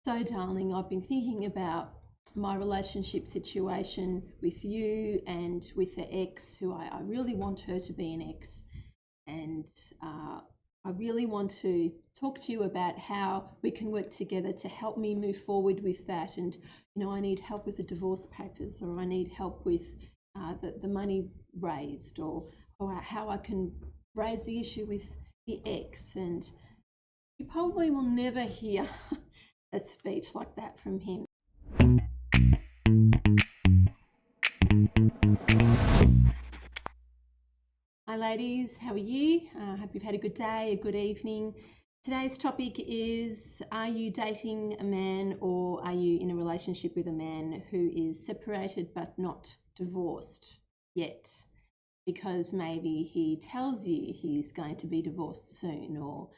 So, darling, I've been thinking about my relationship situation with you and with the ex, who I really want her to be an ex. And I really want to talk to you about how we can work together to help me move forward with that. And, I need help with the divorce papers, or I need help with the money raised, or how I can raise the issue with the ex. And you probably will never hear a speech like that from him. Hi ladies, how are you? Hope you've had a good day, a good evening. Today's topic is, are you dating a man, or are you in a relationship with a man who is separated but not divorced yet? Because maybe he tells you he's going to be divorced soon, or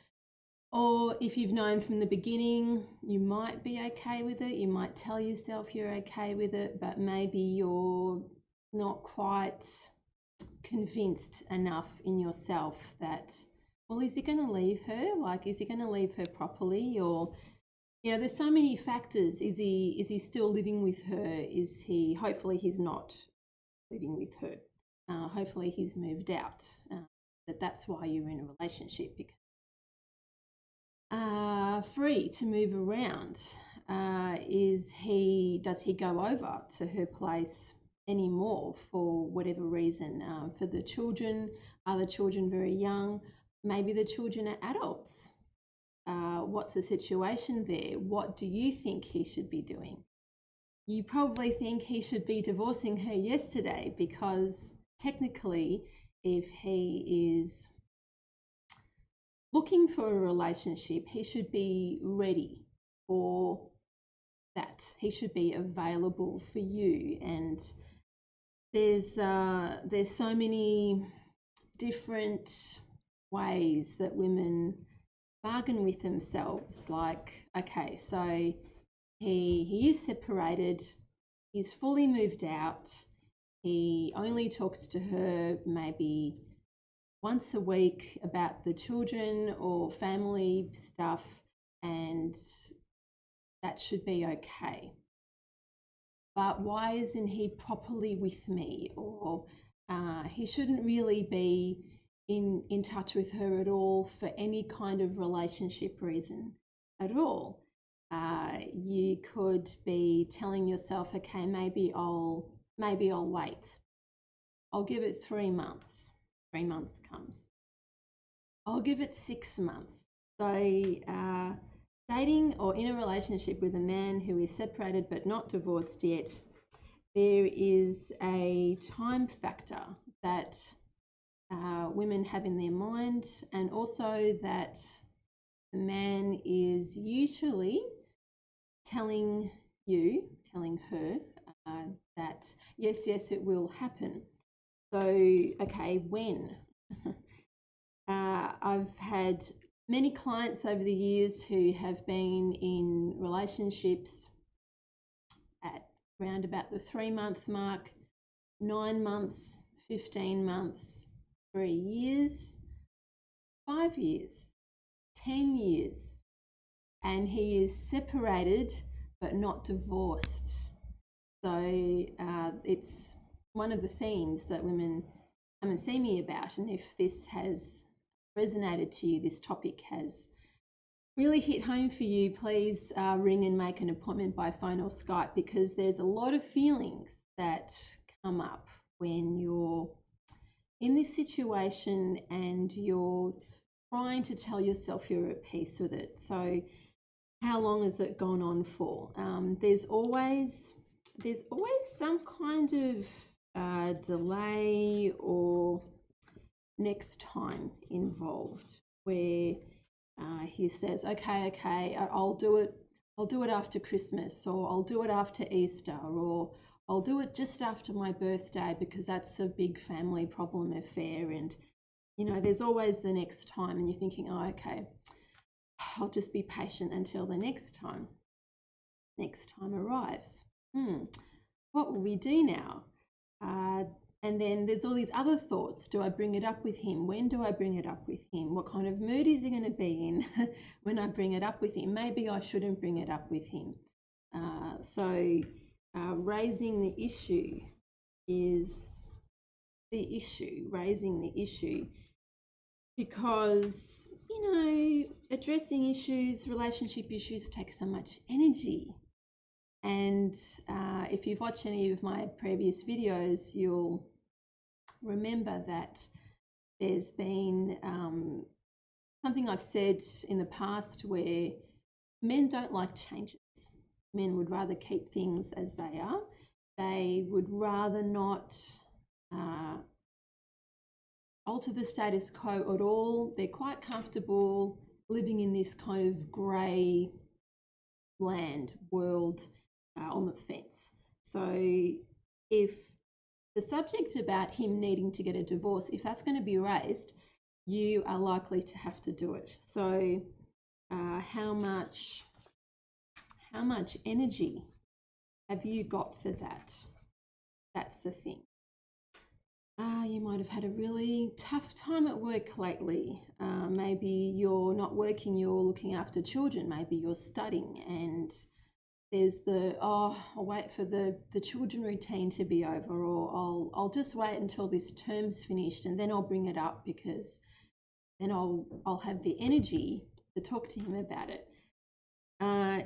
if you've known from the beginning, you might be okay with it. You might tell yourself you're okay with it, but maybe you're not quite convinced enough in yourself that, well, is he going to leave her? Like, is he going to leave her properly? Or, there's so many factors. Is he still living with her? Hopefully he's not living with her. Hopefully he's moved out. That's why you're in a relationship, because free to move around. Does he go over to her place anymore for whatever reason? For the children, are the children very young? Maybe the children are adults. What's the situation there? What do you think he should be doing? You probably think he should be divorcing her yesterday, because technically, if he is looking for a relationship, he should be ready for that. He should be available for you. And there's so many different ways that women bargain with themselves. Like, okay, so he is separated, he's fully moved out, he only talks to her maybe once a week about the children or family stuff, and that should be okay. But why isn't he properly with me? Or he shouldn't really be in touch with her at all for any kind of relationship reason at all. You could be telling yourself, okay, maybe I'll wait. I'll give it 3 months. 3 months comes. I'll give it 6 months. So dating or in a relationship with a man who is separated but not divorced yet, there is a time factor that women have in their mind, and also that the man is usually telling her that yes, it will happen. So, okay, when? I've had many clients over the years who have been in relationships at around about the 3-month mark, 9 months, 15 months, 3 years, 5 years, 10 years, and he is separated but not divorced. So it's one of the themes that women come and see me about. And if this has resonated to you, this topic has really hit home for you, please ring and make an appointment by phone or Skype, because there's a lot of feelings that come up when you're in this situation and you're trying to tell yourself you're at peace with it. So how long has it gone on for? There's always some kind of delay or next time involved, where he says, okay, I'll do it after Christmas, or I'll do it after Easter, or I'll do it just after my birthday, because that's a big family problem affair. And there's always the next time, and you're thinking, oh, okay, I'll just be patient until the next time arrives. What will we do now? And then there's all these other thoughts. Do I bring it up with him? When do I bring it up with him? What kind of mood is he going to be in when I bring it up with him? Maybe I shouldn't bring it up with him. Raising the issue is the issue, raising the issue. Because, you know, addressing issues, relationship issues take so much energy. And if you've watched any of my previous videos, you'll remember that there's been something I've said in the past where men don't like changes. Men would rather keep things as they are. They would rather not alter the status quo at all. They're quite comfortable living in this kind of grey world on the fence. So if the subject about him needing to get a divorce, if that's going to be raised, you are likely to have to do it. So how much energy have you got for that? That's the thing. You might have had a really tough time at work lately. Maybe you're not working, you're looking after children. Maybe you're studying and there's I'll wait for the children routine to be over, or I'll just wait until this term's finished and then I'll bring it up because then I'll have the energy to talk to him about it.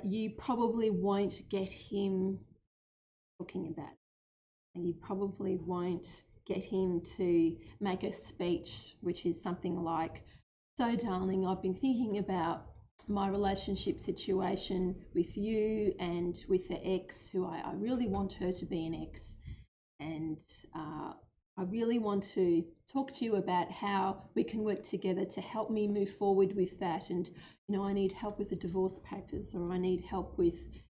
You probably won't get him talking about it. And you probably won't get him to make a speech which is something like, so darling, I've been thinking about my relationship situation with you and with the ex who I really want her to be an ex, and I really want to talk to you about how we can work together to help me move forward with that, and you know, I need help with the divorce papers, or I need help with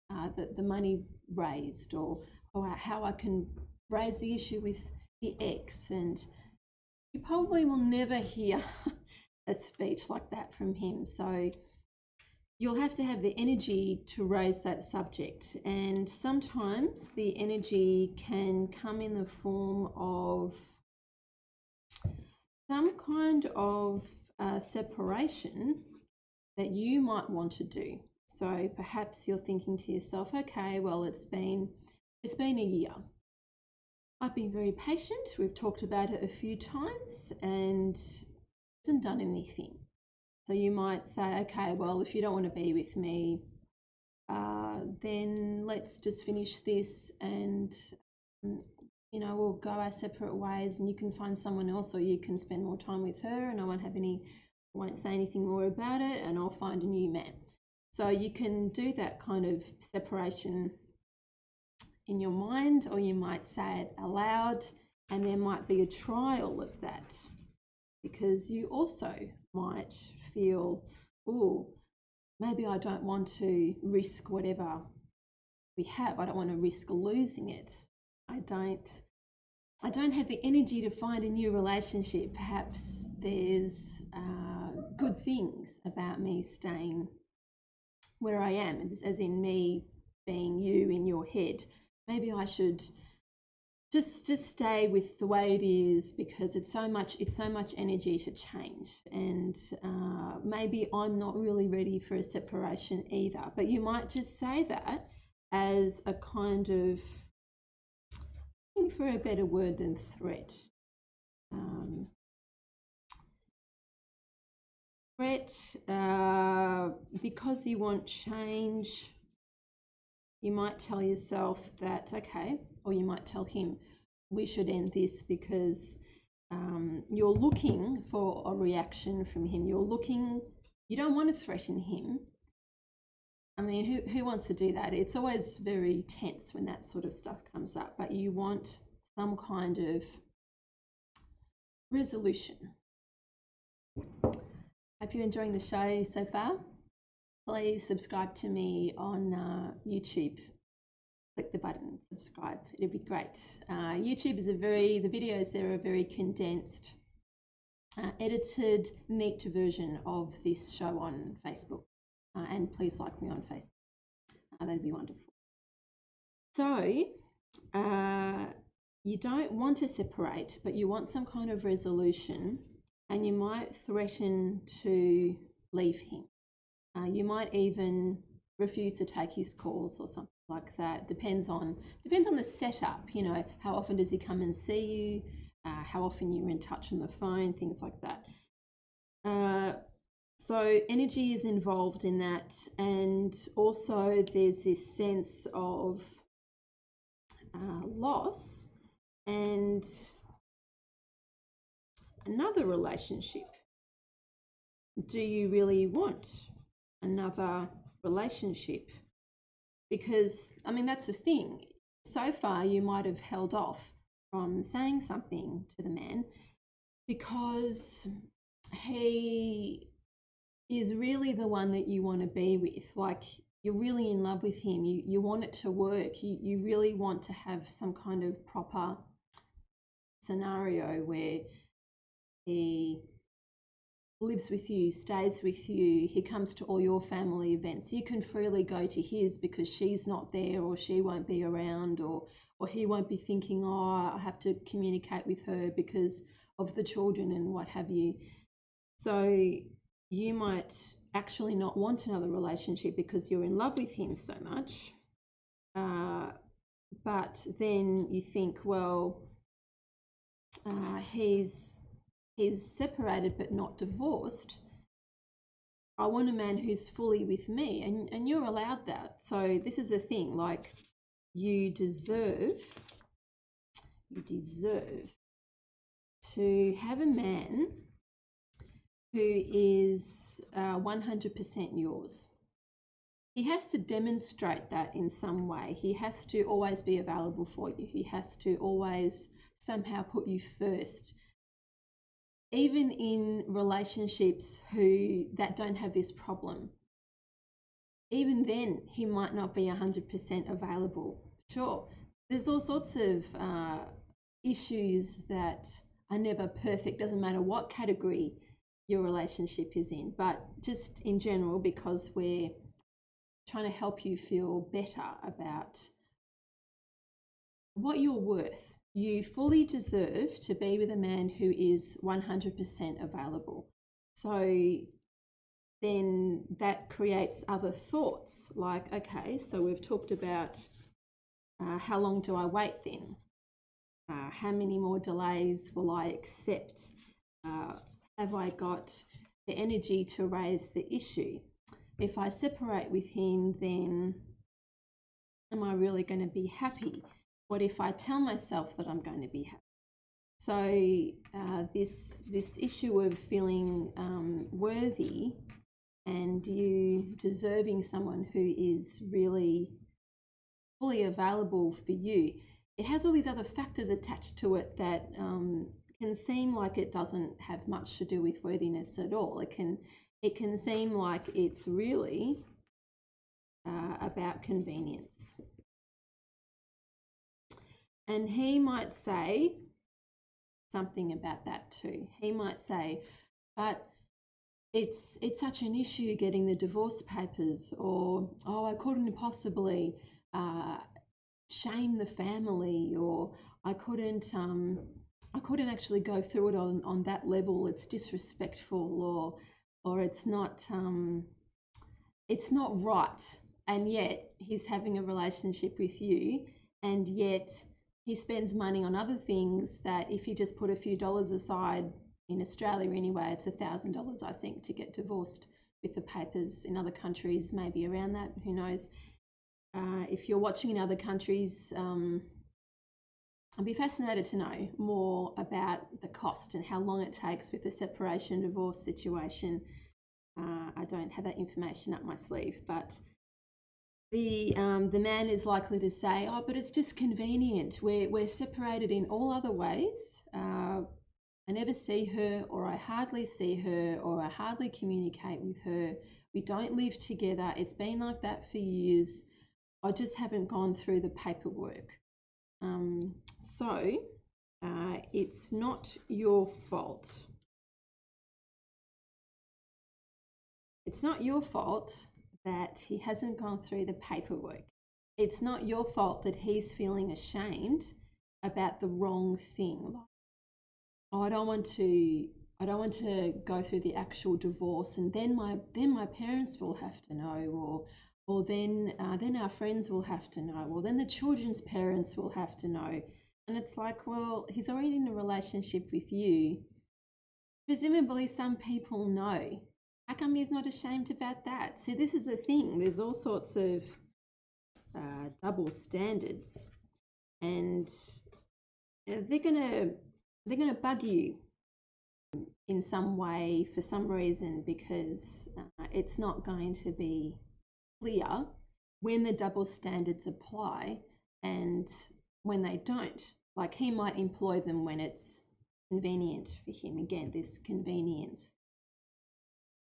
the money raised, or how I can raise the issue with the ex. And you probably will never hear a speech like that from him. So you'll have to have the energy to raise that subject. And sometimes the energy can come in the form of some kind of separation that you might want to do. So perhaps you're thinking to yourself, okay, well, it's been a year. I've been very patient. We've talked about it a few times and it hasn't done anything. So you might say, okay, well, if you don't want to be with me, then let's just finish this and, you know, we'll go our separate ways and you can find someone else, or you can spend more time with her and I won't say anything more about it, and I'll find a new man. So you can do that kind of separation in your mind, or you might say it aloud, and there might be a trial of that, because you also might feel, oh, maybe I don't want to risk whatever we have. I don't want to risk losing it. I don't have the energy to find a new relationship. Perhaps there's good things about me staying where I am, as in me being you in your head. Maybe I should just stay with the way it is, because it's so much energy to change, and maybe I'm not really ready for a separation either. But you might just say that as a kind of, I think for a better word than threat. Because you want change, you might tell yourself that, okay, or you might tell him, we should end this, because you're looking for a reaction from him. You don't want to threaten him. I mean, who wants to do that? It's always very tense when that sort of stuff comes up, but you want some kind of resolution. Hope you're enjoying the show so far. Please subscribe to me on YouTube. Click the button, subscribe. It'd be great. YouTube is the videos there are a very condensed, edited, neat version of this show on Facebook. And please like me on Facebook. That'd be wonderful. So, you don't want to separate, but you want some kind of resolution, and you might threaten to leave him. You might even refuse to take his calls or something like that. Depends on the setup. You know, how often does he come and see you? How often you're in touch on the phone, things like that. So energy is involved in that, and also there's this sense of loss and another relationship. Do you really want another relationship? Because, I mean, that's the thing. So far, you might have held off from saying something to the man because he is really the one that you want to be with. Like, you're really in love with him. You want it to work. You really want to have some kind of proper scenario where he lives with you, stays with you, he comes to all your family events. You can freely go to his because she's not there, or she won't be around, or he won't be thinking, oh, I have to communicate with her because of the children and what have you. So you might actually not want another relationship because you're in love with him so much. But then you think, well, he's separated but not divorced. I want a man who's fully with me, and you're allowed that. So this is the thing, like, you deserve to have a man who is 100% yours. He has to demonstrate that in some way. He has to always be available for you. He has to always somehow put you first. Even in relationships that don't have this problem, even then he might not be 100% available. Sure, there's all sorts of issues that are never perfect, doesn't matter what category your relationship is in, but just in general, because we're trying to help you feel better about what you're worth. You fully deserve to be with a man who is 100% available. So then that creates other thoughts like, okay, so we've talked about how long do I wait then? How many more delays will I accept? Have I got the energy to raise the issue? If I separate with him, then am I really going to be happy? What if I tell myself that I'm going to be happy? So this issue of feeling worthy and you deserving someone who is really fully available for you, it has all these other factors attached to it that can seem like it doesn't have much to do with worthiness at all. It can seem like it's really about convenience. And he might say something about that too. He might say, but it's such an issue getting the divorce papers, or, oh, I couldn't possibly shame the family, or I couldn't actually go through it on that level. It's disrespectful, or it's not right. And yet he's having a relationship with you, and yet he spends money on other things that if you just put a few dollars aside, in Australia anyway, it's $1,000, I think, to get divorced with the papers. In other countries, maybe around that, who knows. If you're watching in other countries, I'd be fascinated to know more about the cost and how long it takes with the separation divorce situation. I don't have that information up my sleeve, but the man is likely to say, oh, but it's just convenient. We're separated in all other ways. I never see her, or I hardly see her, or I hardly communicate with her. We don't live together. It's been like that for years. I just haven't gone through the paperwork. So it's not your fault. It's not your fault that he hasn't gone through the paperwork. It's not your fault that he's feeling ashamed about the wrong thing. Like, oh, I don't want to go through the actual divorce, and then my parents will have to know, or then our friends will have to know, or then the children's parents will have to know. And it's like, well, he's already in a relationship with you. Presumably, some people know. How come he's not ashamed about that? See, this is a thing. There's all sorts of double standards, and they're gonna bug you in some way for some reason, because it's not going to be clear when the double standards apply and when they don't. Like, he might employ them when it's convenient for him. Again, this convenience.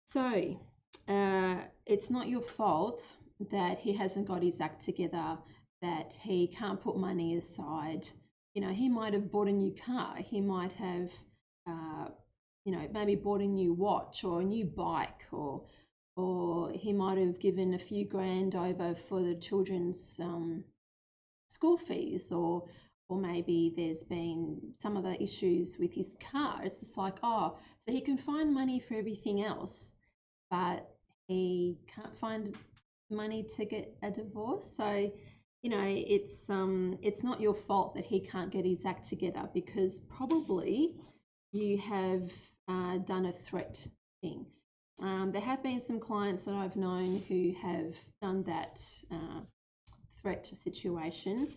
So it's not your fault that he hasn't got his act together, that he can't put money aside. He might have bought a new car. He might have, maybe bought a new watch or a new bike, or he might have given a few grand over for the children's school fees, or maybe there's been some other issues with his car. It's just like, oh, so he can find money for everything else, but he can't find money to get a divorce. So, it's not your fault that he can't get his act together, because probably you have done a threat thing. There have been some clients that I've known who have done that threat situation,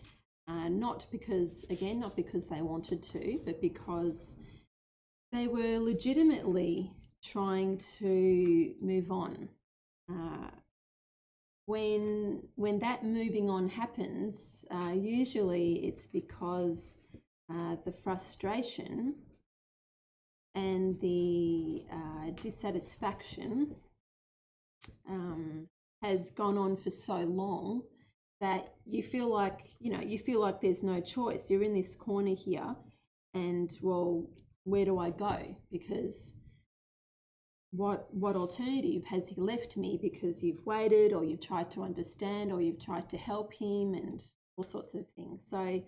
not because they wanted to, but because they were legitimately trying to move on. When that moving on happens, usually it's because the frustration and the dissatisfaction has gone on for so long that you feel like there's no choice. You're in this corner here, and, well, where do I go? Because what alternative has he left me? Because you've waited, or you've tried to understand, or you've tried to help him, and all sorts of things. So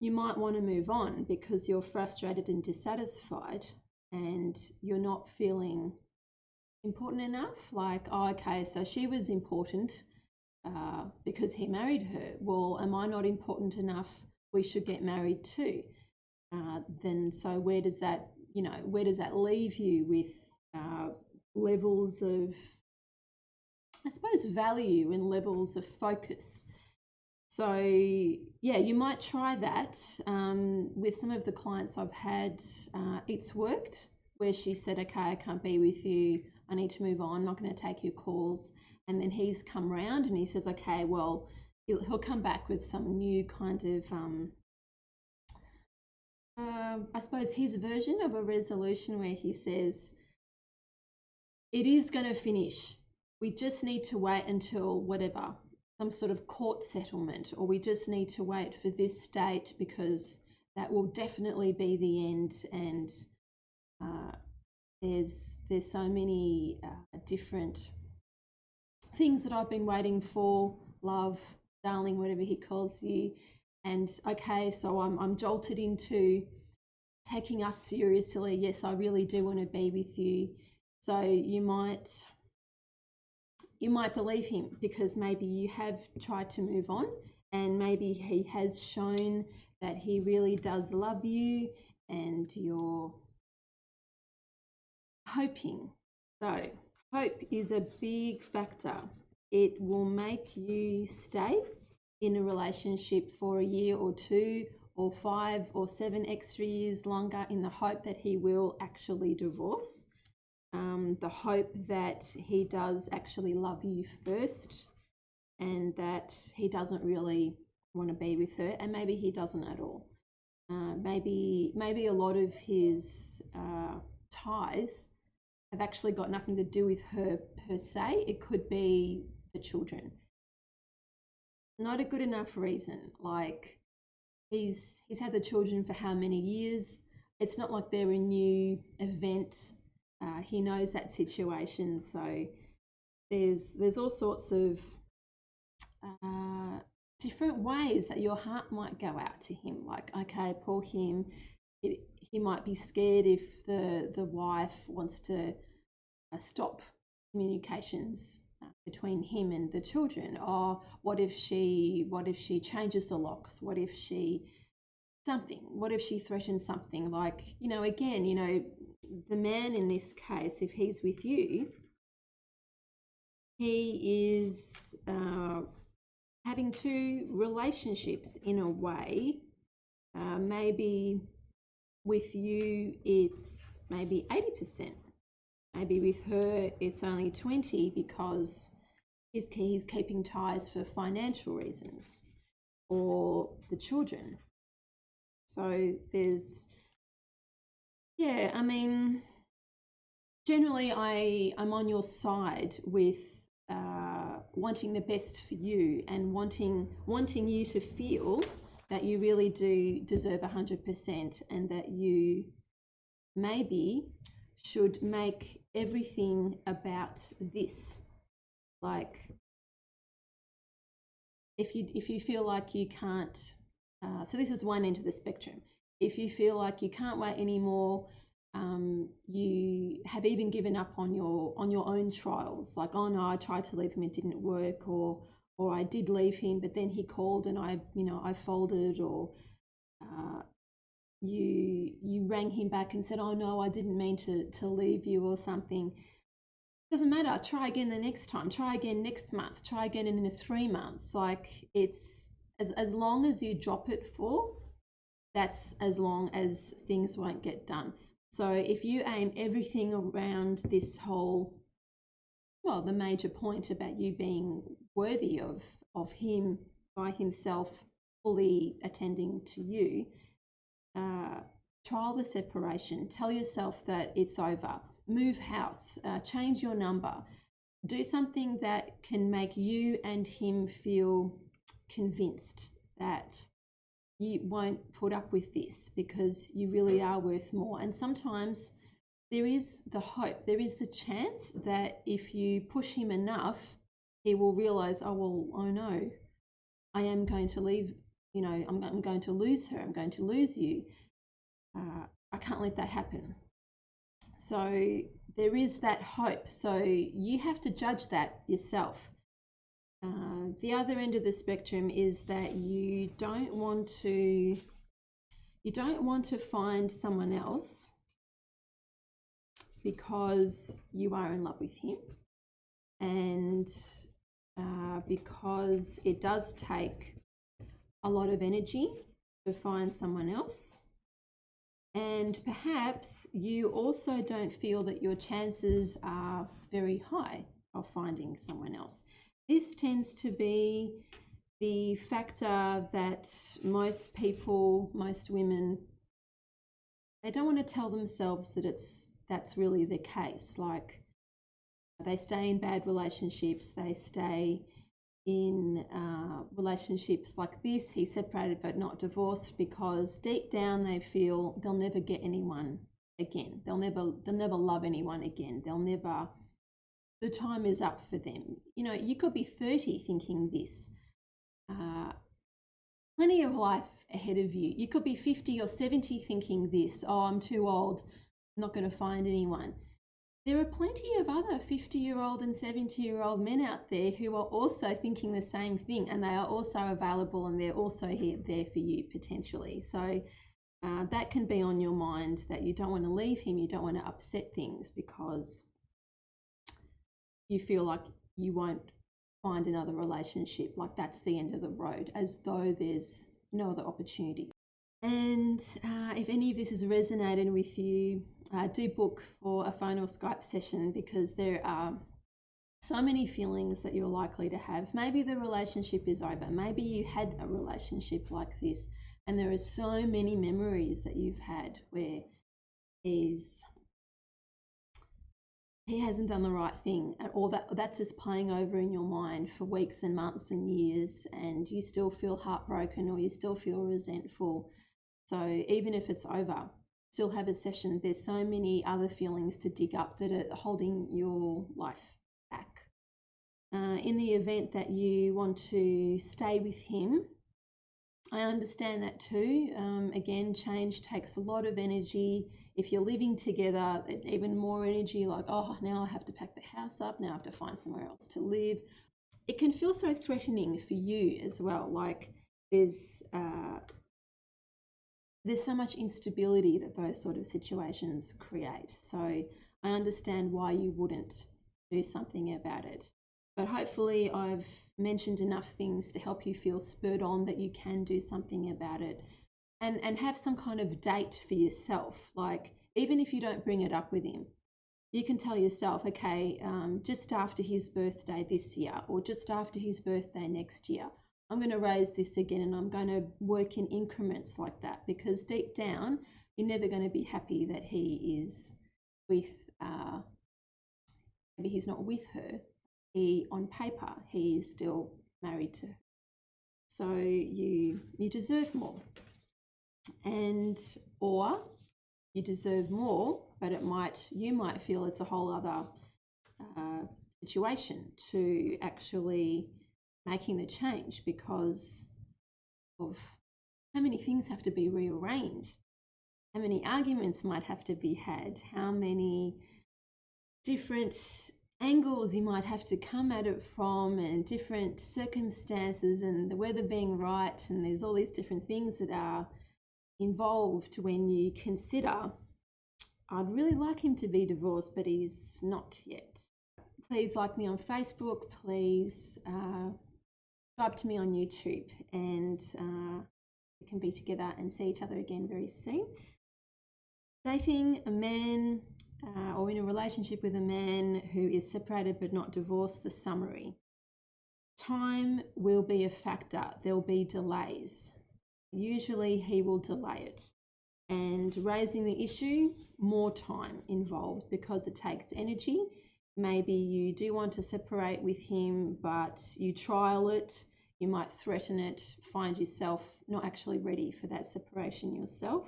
you might want to move on because you're frustrated and dissatisfied, and you're not feeling important enough. Like, oh, okay, so she was important because he married her. Well, am I not important enough? We should get married too. Then, so where does that leave you with levels of, I suppose, value and levels of focus? So yeah, you might try that with some of the clients I've had. It's worked, where she said, okay, I can't be with you, I need to move on, I'm not going to take your calls. And then he's come round and he says, okay, well, he'll come back with some new kind of I suppose his version of a resolution, where he says, it is going to finish, we just need to wait until whatever, some sort of court settlement, or we just need to wait for this date because that will definitely be the end. And there's so many different things that I've been waiting for, love, darling, whatever he calls you. And okay, so I'm jolted into taking us seriously. Yes, I really do want to be with you. So you might believe him, because maybe you have tried to move on, and maybe he has shown that he really does love you, and you're hoping. So hope is a big factor. It will make you stay in a relationship for a year or two or 5 or 7 extra years longer, in the hope that he will actually divorce. The hope that he does actually love you first, and that he doesn't really want to be with her, and maybe he doesn't at all. Maybe a lot of his ties have actually got nothing to do with her per se. It could be the children. Not a good enough reason. Like, he's had the children for how many years? It's not like they're a new event. He knows that situation. So there's all sorts of different ways that your heart might go out to him. Like, okay, poor him. He might be scared if the wife wants to stop communications between him and the children. Or what if she changes the locks? What if she threatens something? Like, again, the man in this case, if he's with you, he is having two relationships in a way. Maybe with you it's maybe 80%. Maybe with her it's only 20 because he's keeping ties for financial reasons, or the children. So there's, generally I'm on your side with wanting the best for you, and wanting you to feel that you really do deserve 100%, and that you maybe should make everything about this. Like, if you feel like you can't, so this is one end of the spectrum. If you feel like you can't wait anymore, you have even given up on your own trials, like, oh no, I tried to leave him, it didn't work, or I did leave him, but then he called and I folded, or you rang him back and said, oh no, I didn't mean to leave you, or something. Doesn't matter. Try again the next time. Try again next month. Try again in 3 months. Like, it's as long as you drop it for, that's as long as things won't get done. So if you aim everything around this whole, the major point about you being worthy of him by himself fully attending to you, trial the separation. Tell yourself that it's over. Move house. Change your number. Do something that can make you and him feel convinced that you won't put up with this, because you really are worth more. And sometimes there is the hope, there is the chance that if you push him enough, he will realize, oh no, I am going to leave, I'm going to lose her, I'm going to lose you. I can't let that happen. So there is that hope. So you have to judge that yourself. The other end of the spectrum is that you don't want to find someone else because you are in love with him, and because it does take a lot of energy to find someone else. And perhaps you also don't feel that your chances are very high of finding someone else. This tends to be the factor that most people, most women, they don't want to tell themselves that that's really the case. Like, they stay in bad relationships, they stay in relationships like this. He's separated but not divorced, because deep down they feel they'll never get anyone again. They'll never love anyone again. The time is up for them. You could be 30 thinking this. Plenty of life ahead of you. You could be 50 or 70 thinking this. Oh, I'm too old, I'm not going to find anyone. There are plenty of other 50-year-old and 70-year-old men out there who are also thinking the same thing, and they are also available, and they're also there for you potentially. So that can be on your mind, that you don't want to leave him, you don't want to upset things because you feel like you won't find another relationship, like that's the end of the road, as though there's no other opportunity. And if any of this has resonated with you, do book for a phone or Skype session, because there are so many feelings that you're likely to have. Maybe the relationship is over. Maybe you had a relationship like this, and there are so many memories that you've had where he hasn't done the right thing, or that's just playing over in your mind for weeks and months and years, and you still feel heartbroken, or you still feel resentful. So even if it's over, still have a session. There's so many other feelings to dig up that are holding your life back. in the event that you want to stay with him, I understand that too. Again, change takes a lot of energy. If you're living together, even more energy, like, oh, now I have to pack the house up, now I have to find somewhere else to live. It can feel so threatening for you as well. Like there's so much instability that those sort of situations create. So I understand why you wouldn't do something about it. But hopefully I've mentioned enough things to help you feel spurred on that you can do something about it, and have some kind of date for yourself. Like even if you don't bring it up with him, you can tell yourself, okay, just after his birthday this year or just after his birthday next year, I'm going to raise this again, and I'm going to work in increments like that, because deep down, you're never going to be happy that he is with, maybe he's not with her. On paper, he is still married to her. So you deserve more. Or you deserve more, but you might feel it's a whole other situation to actually making the change, because of how many things have to be rearranged, how many arguments might have to be had, how many different angles you might have to come at it from, and different circumstances, and the weather being right, and there's all these different things that are involved when you consider, I'd really like him to be divorced, but he's not yet. Please like me on Facebook, please subscribe to me on YouTube, and we can be together and see each other again very soon. Dating a man or in a relationship with a man who is separated but not divorced, the summary. Time will be a factor. There'll be delays. Usually he will delay it. And raising the issue, more time involved, because it takes energy. Maybe you do want to separate with him, but you trial it, you might threaten it, find yourself not actually ready for that separation yourself.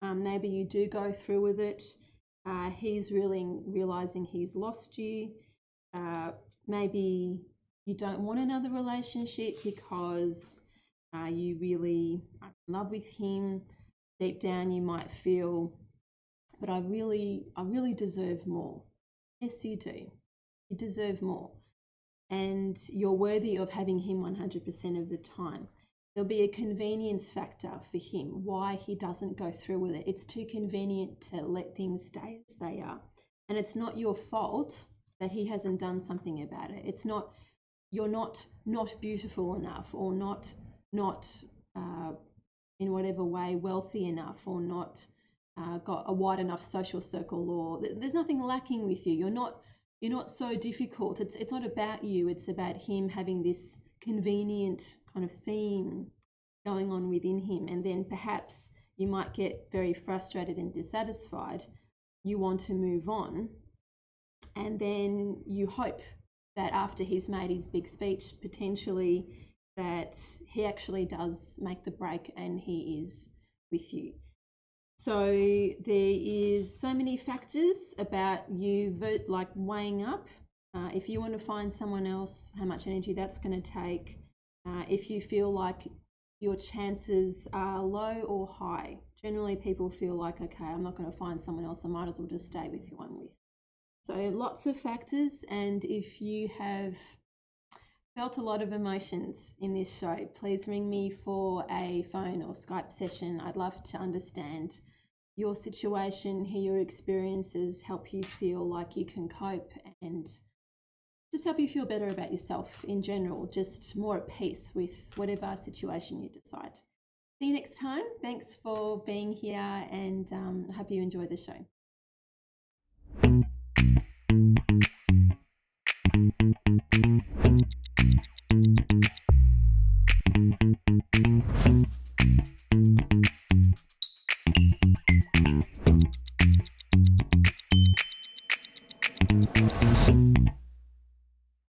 Maybe you do go through with it. He's really realizing he's lost you. Maybe you don't want another relationship because you really are in love with him. Deep down you might feel, but I really deserve more. Yes, you do. You deserve more. And you're worthy of having him 100% of the time. There'll be a convenience factor for him, why he doesn't go through with it. It's too convenient to let things stay as they are. And it's not your fault that he hasn't done something about it. It's not, you're not beautiful enough, or not in whatever way wealthy enough, or not got a wide enough social circle, or there's nothing lacking with you. You're not so difficult. It's not about you. It's about him having this convenient kind of theme going on within him. And then perhaps you might get very frustrated and dissatisfied. You want to move on. And then you hope that after he's made his big speech, potentially, that he actually does make the break and he is with you. So there is so many factors about you like weighing up. If you want to find someone else, how much energy that's going to take. If you feel like your chances are low or high. Generally people feel like, okay, I'm not going to find someone else, I might as well just stay with who I'm with. So lots of factors, and if you have felt a lot of emotions in this show, please ring me for a phone or Skype session. I'd love to understand your situation, hear your experiences, help you feel like you can cope, and just help you feel better about yourself in general, just more at peace with whatever situation you decide. See you next time. Thanks for being here, and I hope you enjoy the show.